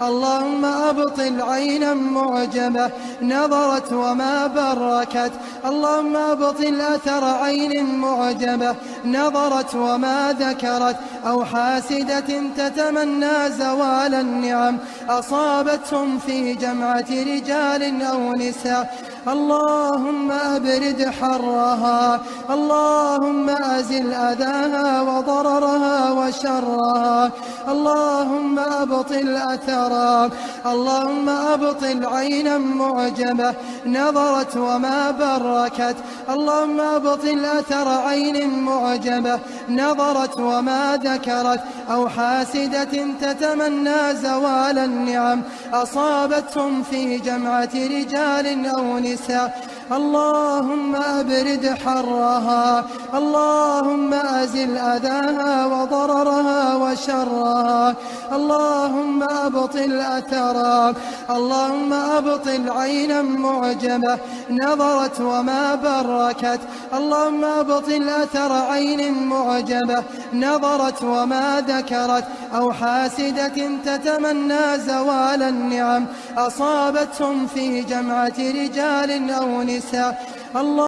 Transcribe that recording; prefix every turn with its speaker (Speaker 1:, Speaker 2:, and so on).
Speaker 1: اللهم أبطل عينا معجبة نظرت وما بركت. اللهم أبطل أثر عين معجبة نظرت وما ذكرت، أو حاسدة تتمنى زوال النعم أصابتهم في جمعة رجال أو نساء. اللهم أبرد حرها، اللهم أزل أذاها وضررها وشرها، اللهم أبطل أثرها. اللهم أبطل عينا معجبة نظرت وما بركت. اللهم أبطل أثر عين معجبة نظرت وما ذكرت، أو حاسدة تتمنى زوال النعم أصابتهم في جمعة رجال أو نساء. اللهم أبرد حرها، اللهم أزل أذاها وضررها وشرها، اللهم أبطل أثرها. اللهم أبطل عينا معجبة نظرت وما بركت. اللهم أبطل أثر عين معجبة نظرت وما ذكرت، أو حاسدة تتمنى زوال النعم أصابتهم في جمعة رجال أو نساء.